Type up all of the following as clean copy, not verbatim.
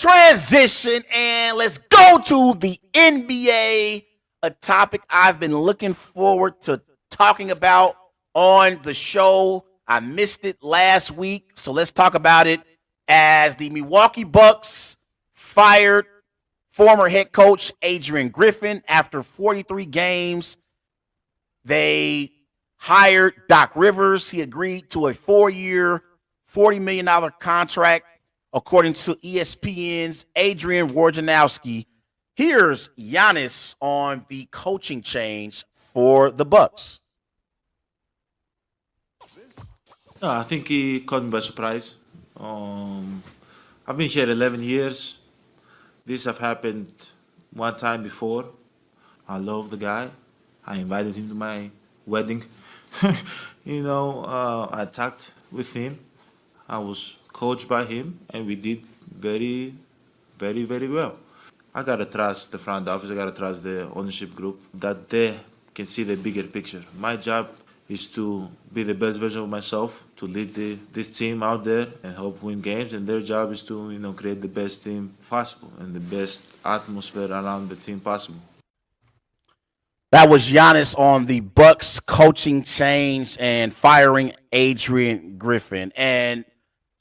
transition and let's go to the NBA, a topic I've been looking forward to talking about on the show. I missed it last week, so let's talk about it as the Milwaukee Bucks fired former head coach Adrian Griffin after 43 games. They hired Doc Rivers. He agreed to a 4-year, $40 million contract, according to ESPN's Adrian Wojnarowski. Here's Giannis on the coaching change for the Bucks. No, I think he caught me by surprise. I've been here 11 years. This have happened one time before. I love the guy. I invited him to my wedding. I talked with him. I was coached by him, and we did very, very, very well. I gotta trust the front office. I gotta trust the ownership group that they can see the bigger picture. My job is to be the best version of myself, to lead this team out there and help win games. And their job is to create the best team possible and the best atmosphere around the team possible. That was Giannis on the Bucks coaching change and firing Adrian Griffin. And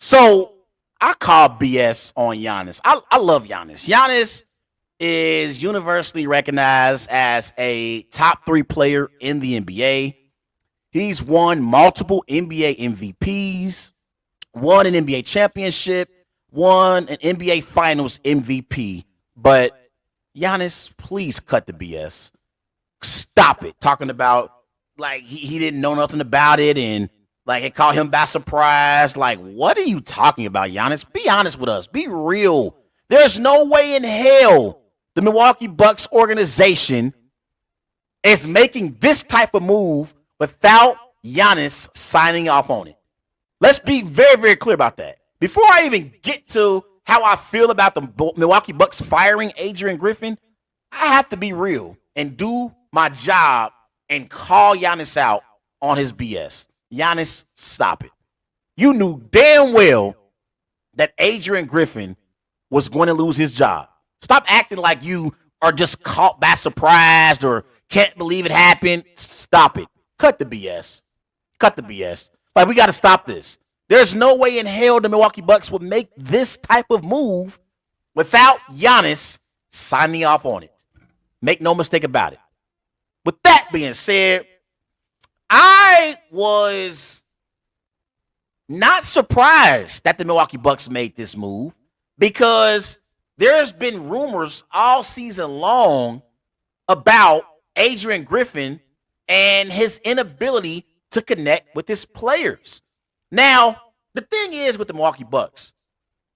so I call BS on Giannis. I love Giannis. Giannis is universally recognized as a top 3 player in the NBA. He's won multiple NBA MVPs, won an NBA championship, won an NBA Finals MVP. But Giannis, please cut the BS. Stop it. Talking about like he didn't know nothing about it and like it caught him by surprise. Like, what are you talking about, Giannis? Be honest with us. Be real. There's no way in hell the Milwaukee Bucks organization is making this type of move without Giannis signing off on it. Let's be very, very clear about that. Before I even get to how I feel about the Milwaukee Bucks firing Adrian Griffin, I have to be real and do my job and call Giannis out on his BS. Giannis, stop it. You knew damn well that Adrian Griffin was going to lose his job. Stop acting like you are just caught by surprise or can't believe it happened. Stop it. Cut the BS. Cut the BS. Like, we got to stop this. There's no way in hell the Milwaukee Bucks would make this type of move without Giannis signing off on it. Make no mistake about it. With that being said, I was not surprised that the Milwaukee Bucks made this move because there's been rumors all season long about Adrian Griffin and his inability to connect with his players. Now, the thing is with the Milwaukee Bucks,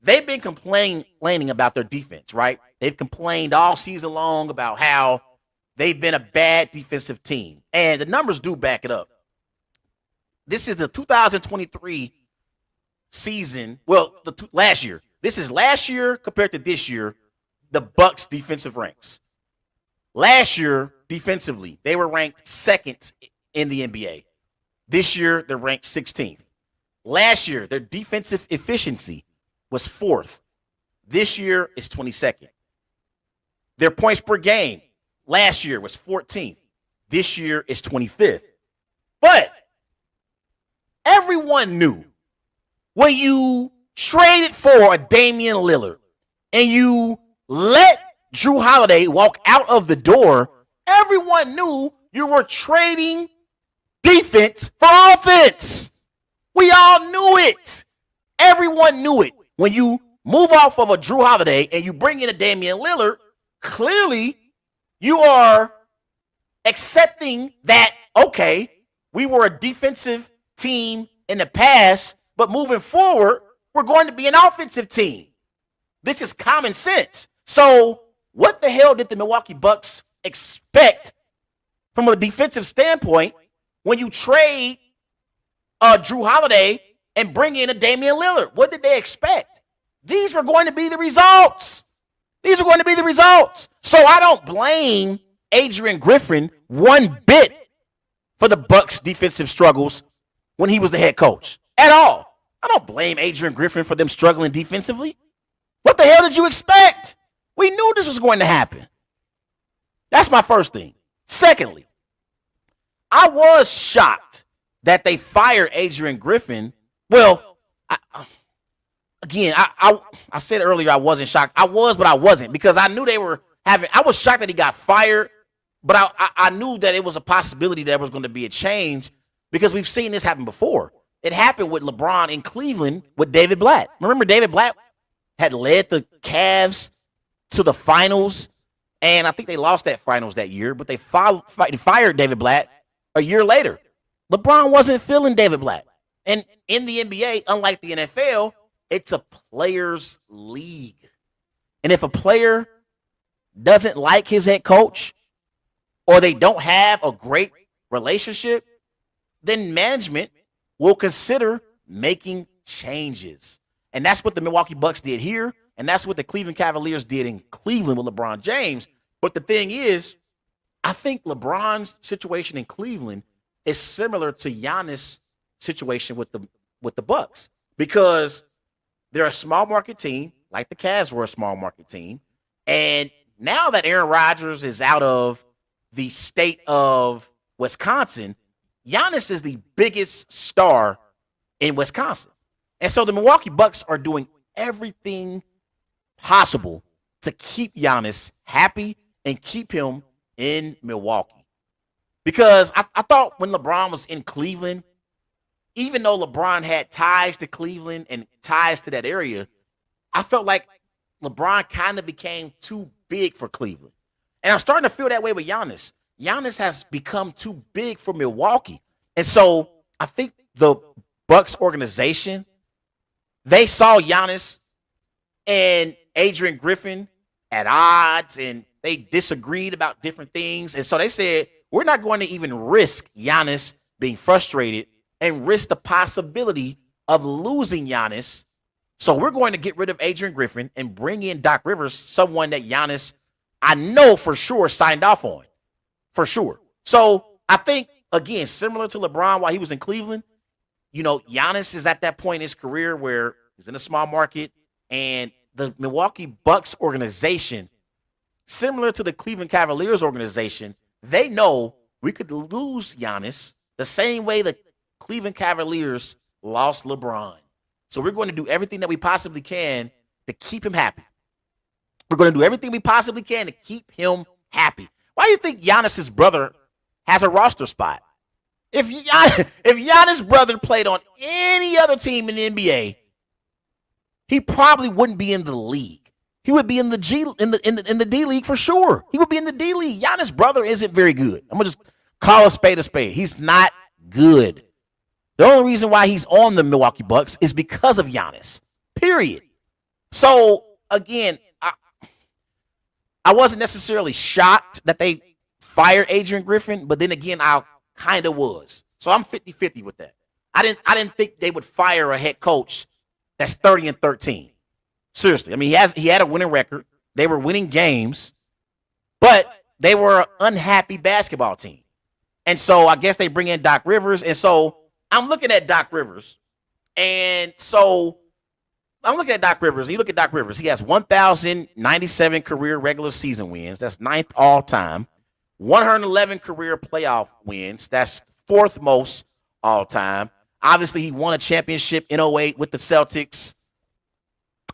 they've been complaining about their defense, right? They've complained all season long about how they've been a bad defensive team. And the numbers do back it up. This is the 2023 season. Well, last year. This is last year compared to this year, the Bucks defensive ranks. Last year, defensively, they were ranked second in the NBA. This year, they're ranked 16th. Last year, their defensive efficiency was 4th. This year is 22nd. Their points per game last year was 14th. This year is 25th. But everyone knew when you traded for a Damian Lillard and you let Drew Holiday walk out of the door, everyone knew you were trading defense for offense. We all knew it. Everyone knew it. When you move off of a Drew Holiday and you bring in a Damian Lillard, clearly you are accepting that, okay, we were a defensive team in the past, but moving forward, we're going to be an offensive team. This is common sense. So what the hell did the Milwaukee Bucks expect from a defensive standpoint when you trade Drew Holiday and bring in a Damian Lillard? What did they expect? These were going to be the results. These are going to be the results. So I don't blame Adrian Griffin one bit for the Bucks' defensive struggles when he was the head coach at all. I don't blame Adrian Griffin for them struggling defensively. What the hell did you expect? We knew this was going to happen. That's my first thing. Secondly, I was shocked that they fired Adrian Griffin. Well, I said earlier I wasn't shocked. I was, but I wasn't, because I knew they were having. I was shocked that he got fired, but I knew that it was a possibility that there was going to be a change, because we've seen this happen before. It happened with LeBron in Cleveland with David Blatt. Remember, David Blatt had led the Cavs to the finals, and I think they lost that finals that year, but they fired David Blatt a year later. LeBron wasn't feeling David Blatt. And in the NBA, unlike the NFL, it's a players' league. And if a player doesn't like his head coach, or they don't have a great relationship, then management will consider making changes. And that's what the Milwaukee Bucks did here, and that's what the Cleveland Cavaliers did in Cleveland with LeBron James. But the thing is, I think LeBron's situation in Cleveland is similar to Giannis' situation with the Bucks, because they're a small market team, like the Cavs were a small market team. And now that Aaron Rodgers is out of the state of Wisconsin, Giannis is the biggest star in Wisconsin. And so the Milwaukee Bucks are doing everything possible to keep Giannis happy and keep him in Milwaukee. Because I thought when LeBron was in Cleveland, even though LeBron had ties to Cleveland and ties to that area, I felt like LeBron kind of became too big for Cleveland. And I'm starting to feel that way with Giannis. Giannis has become too big for Milwaukee. And so I think the Bucks organization, they saw Giannis and Adrian Griffin at odds, and they disagreed about different things. And so they said, we're not going to even risk Giannis being frustrated and risk the possibility of losing Giannis. So we're going to get rid of Adrian Griffin and bring in Doc Rivers, someone that Giannis, I know for sure, signed off on. For sure. So I think, again, similar to LeBron while he was in Cleveland, Giannis is at that point in his career where he's in a small market, and the Milwaukee Bucks organization, similar to the Cleveland Cavaliers organization, they know we could lose Giannis the same way the Cleveland Cavaliers lost LeBron. So we're going to do everything that we possibly can to keep him happy. We're going to do everything we possibly can to keep him happy. Why do you think Giannis's brother has a roster spot? If Giannis' brother played on any other team in the NBA, he probably wouldn't be in the league. He would be in the the D League for sure. He would be in the D League. Giannis' brother isn't very good. I'm gonna just call a spade a spade. He's not good. The only reason why he's on the Milwaukee Bucks is because of Giannis. Period. So again, I wasn't necessarily shocked that they fired Adrian Griffin, but then again, I kind of was. So I'm 50-50 with that. I didn't think they would fire a head coach that's 30-13. Seriously. I mean, he had a winning record. They were winning games, but they were an unhappy basketball team. And so I guess they bring in Doc Rivers. And so I'm looking at Doc Rivers. And so I'm looking at Doc Rivers. You look at Doc Rivers. He has 1,097 career regular season wins. That's ninth all time. 111 career playoff wins. That's fourth most all time. Obviously, he won a championship in 08 with the Celtics.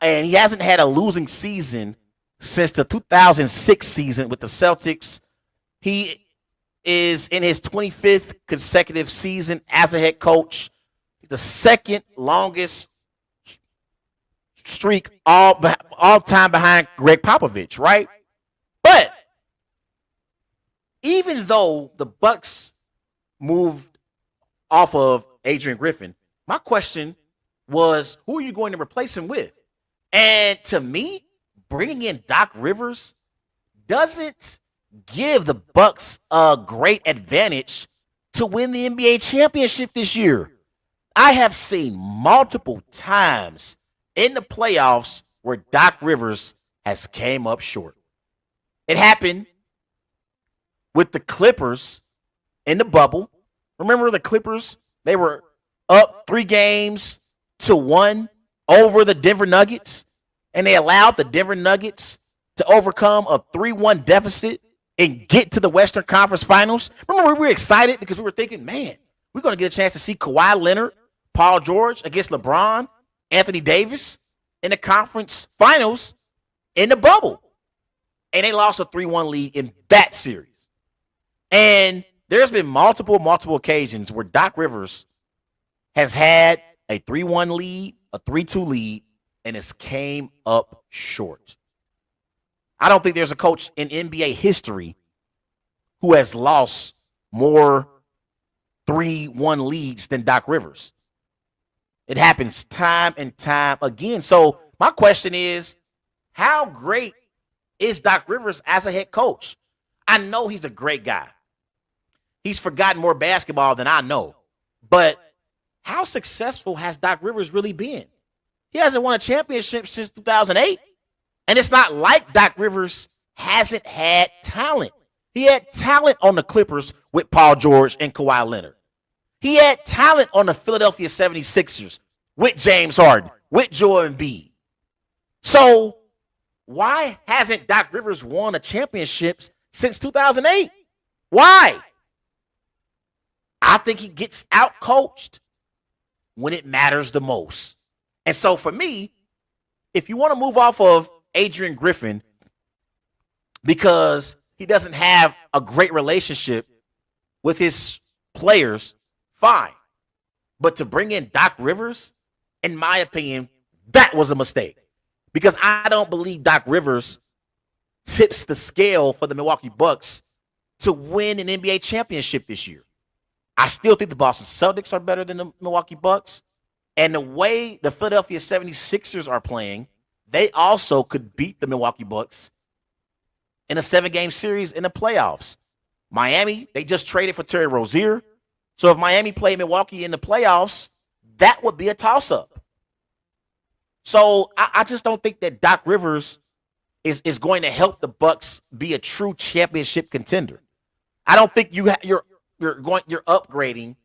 And he hasn't had a losing season since the 2006 season with the Celtics. He is in his 25th consecutive season as a head coach. The second longest streak all time behind Greg Popovich, right? But even though the Bucks moved off of Adrian Griffin, my question was, who are you going to replace him with? And to me, bringing in Doc Rivers doesn't give the Bucks a great advantage to win the NBA championship this year. I have seen multiple times in the playoffs where Doc Rivers has came up short. It happened with the Clippers in the bubble. Remember the Clippers? They were up 3-1 over the Denver Nuggets. and they allowed the Denver Nuggets to overcome a 3-1 deficit and get to the Western Conference Finals. Remember, we were excited because we were thinking, man, we're going to get a chance to see Kawhi Leonard, Paul George against LeBron, Anthony Davis in the conference finals in the bubble. And they lost a 3-1 lead in that series. And there's been multiple occasions where Doc Rivers has had a 3-1 lead, a 3-2 lead, and it's came up short. I don't think there's a coach in NBA history who has lost more 3-1 leads than Doc Rivers. It happens time and time again. So my question is, how great is Doc Rivers as a head coach? I know he's a great guy. He's forgotten more basketball than I know. But how successful has Doc Rivers really been? He hasn't won a championship since 2008. And it's not like Doc Rivers hasn't had talent. He had talent on the Clippers with Paul George and Kawhi Leonard. He had talent on the Philadelphia 76ers with James Harden, with Joel Embiid. So why hasn't Doc Rivers won a championship since 2008? Why? I think he gets out-coached when it matters the most. And so for me, if you want to move off of Adrian Griffin because he doesn't have a great relationship with his players, fine. But to bring in Doc Rivers, in my opinion, that was a mistake. Because I don't believe Doc Rivers tips the scale for the Milwaukee Bucks to win an NBA championship this year. I still think the Boston Celtics are better than the Milwaukee Bucks. And the way the Philadelphia 76ers are playing, they also could beat the Milwaukee Bucks in a 7-game series in the playoffs. Miami, they just traded for Terry Rozier. So if Miami played Milwaukee in the playoffs, that would be a toss-up. So I just don't think that Doc Rivers is going to help the Bucks be a true championship contender. I don't think you're upgrading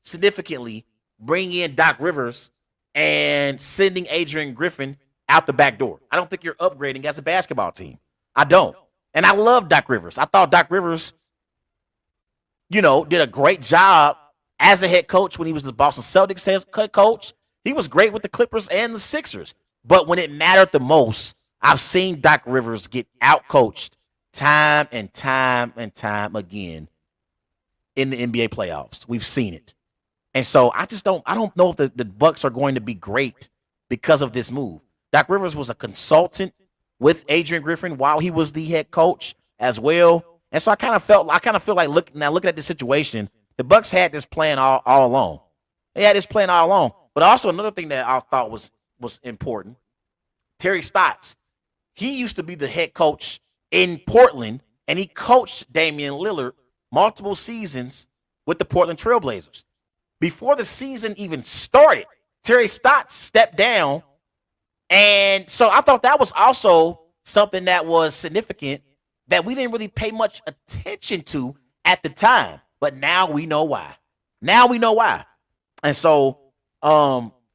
significantly, bringing in Doc Rivers and sending Adrian Griffin out the back door. I don't think you're upgrading as a basketball team. I don't. And I love Doc Rivers. I thought Doc Rivers, did a great job as a head coach when he was the Boston Celtics head coach. He was great with the Clippers and the Sixers. But when it mattered the most, I've seen Doc Rivers get out-coached time and time and time again in the NBA playoffs. We've seen it. And so I don't know if the Bucks are going to be great because of this move. Doc Rivers was a consultant with Adrian Griffin while he was the head coach as well. And so I kind of feel like looking at the situation, the Bucks had this plan all along. They had this plan all along. But also another thing that I thought was important, Terry Stotts. He used to be the head coach in Portland, and he coached Damian Lillard multiple seasons with the Portland Trail Blazers. Before the season even started, Terry Stotts stepped down. And so I thought that was also something that was significant that we didn't really pay much attention to at the time. But now we know why. And so,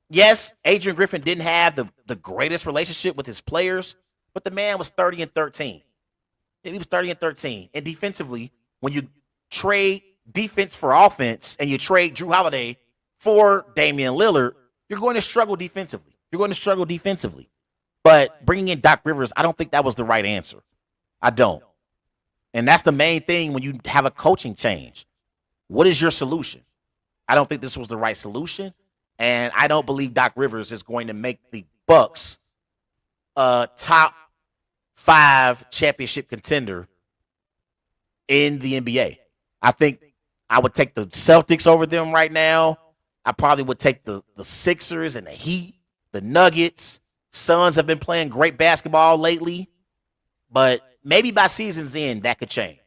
yes, Adrian Griffin didn't have the greatest relationship with his players, but the man was 30-13. He was 30-13. And defensively, when you trade defense for offense and you trade Drew Holiday for Damian Lillard, you're going to struggle defensively. But bringing in Doc Rivers, I don't think that was the right answer. I don't. And that's the main thing when you have a coaching change. What is your solution? I don't think this was the right solution. And I don't believe Doc Rivers is going to make the Bucks a top 5 championship contender in the NBA. I think I would take the Celtics over them right now. I probably would take the Sixers and the Heat, the Nuggets. Suns have been playing great basketball lately. But maybe by season's end, that could change.